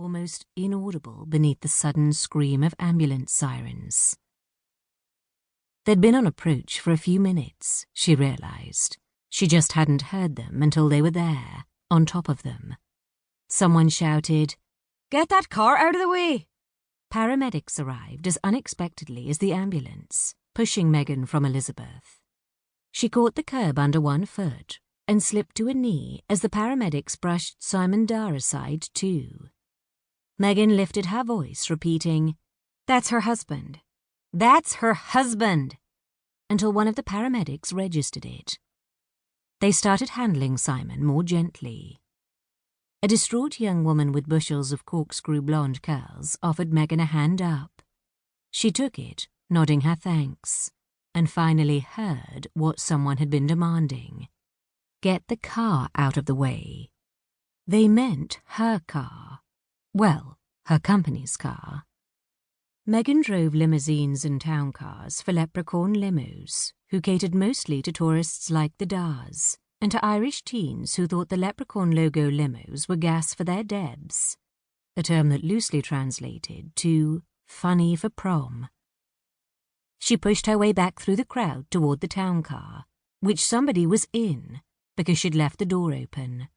almost inaudible beneath the sudden scream of ambulance sirens. They'd been on approach for a few minutes, she realized. She just hadn't heard them until they were there, on top of them. Someone shouted, "Get that car out of the way!" Paramedics arrived as unexpectedly as the ambulance, pushing Megan from Elizabeth. She caught the curb under one foot and slipped to a knee as the paramedics brushed Simon Darr aside too. Megan lifted her voice, repeating, "That's her husband. That's her husband!" until one of the paramedics registered it. They started handling Simon more gently. A distraught young woman with bushels of corkscrew blonde curls offered Megan a hand up. She took it, nodding her thanks, and finally heard what someone had been demanding. Get the car out of the way. They meant her car. Well, her company's car. Megan drove limousines and town cars for Leprechaun Limos, who catered mostly to tourists like the Darrs, and to Irish teens who thought the Leprechaun logo limos were gas for their debs, a term that loosely translated to funny for prom. She pushed her way back through the crowd toward the town car, which somebody was in because she'd left the door open.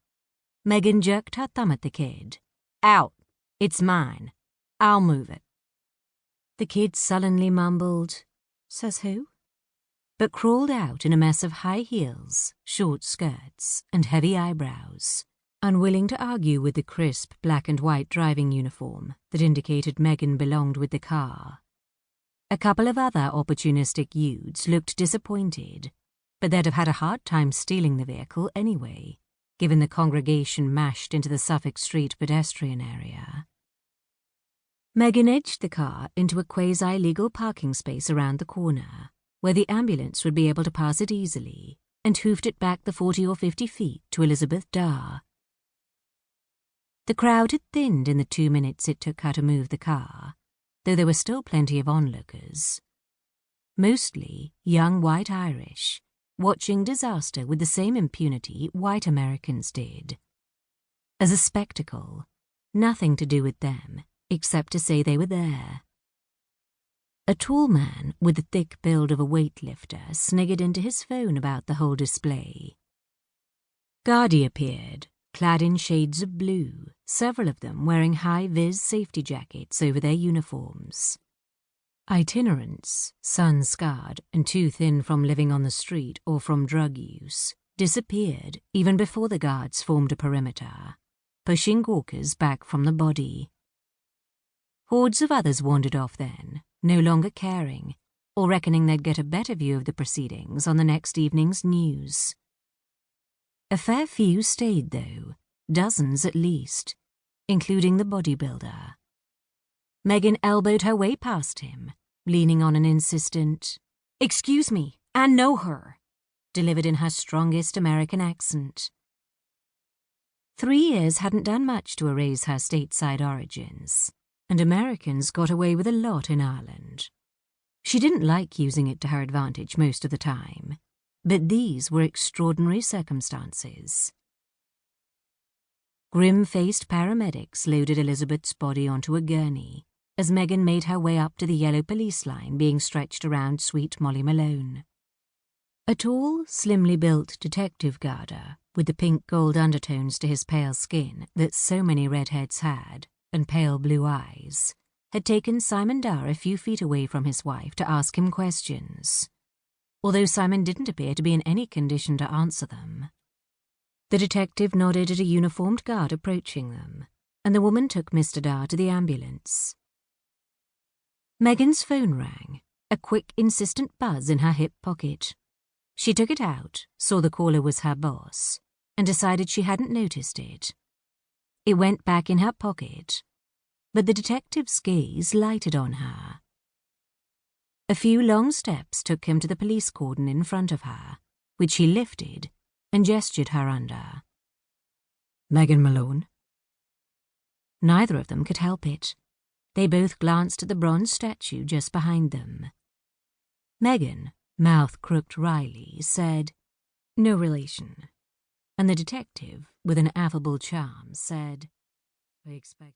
Megan jerked her thumb at the kid. "Out! It's mine. I'll move it." The kid sullenly mumbled, "Says who?" but crawled out in a mess of high heels, short skirts, and heavy eyebrows, unwilling to argue with the crisp black and white driving uniform that indicated Megan belonged with the car. A couple of other opportunistic youths looked disappointed, but they'd have had a hard time stealing the vehicle anyway, given the congregation mashed into the Suffolk Street pedestrian area. Megan edged the car into a quasi-legal parking space around the corner, where the ambulance would be able to pass it easily, and hoofed it back the 40 or 50 feet to Elizabeth Darr. The crowd had thinned in the 2 minutes it took her to move the car, though there were still plenty of onlookers. Mostly young white Irish, watching disaster with the same impunity white Americans did. As a spectacle, nothing to do with them, except to say they were there. A tall man with the thick build of a weightlifter sniggered into his phone about the whole display. Garda appeared, clad in shades of blue, several of them wearing high-vis safety jackets over their uniforms. Itinerants, sun-scarred and too thin from living on the street or from drug use, disappeared even before the guards formed a perimeter, pushing gawkers back from the body. Hordes of others wandered off then, no longer caring, or reckoning they'd get a better view of the proceedings on the next evening's news. A fair few stayed, though, dozens at least, including the bodybuilder. Megan elbowed her way past him, leaning on an insistent, "Excuse me, I know her," delivered in her strongest American accent. 3 years hadn't done much to erase her stateside origins, and Americans got away with a lot in Ireland. She didn't like using it to her advantage most of the time, but these were extraordinary circumstances. Grim-faced paramedics loaded Elizabeth's body onto a gurney as Megan made her way up to the yellow police line being stretched around sweet Molly Malone. A tall, slimly built detective Garda, with the pink-gold undertones to his pale skin that so many redheads had, and pale blue eyes, had taken Simon Darr a few feet away from his wife to ask him questions, although Simon didn't appear to be in any condition to answer them. The detective nodded at a uniformed guard approaching them, and the woman took Mr. Darr to the ambulance. Megan's phone rang, a quick, insistent buzz in her hip pocket. She took it out, saw the caller was her boss, and decided she hadn't noticed it. It went back in her pocket, but the detective's gaze lighted on her. A few long steps took him to the police cordon in front of her, which he lifted and gestured her under. "Megan Malone?" Neither of them could help it. They both glanced at the bronze statue just behind them. Megan, mouth crooked wryly, said, "No relation." And the detective, with an affable charm, said, "I expect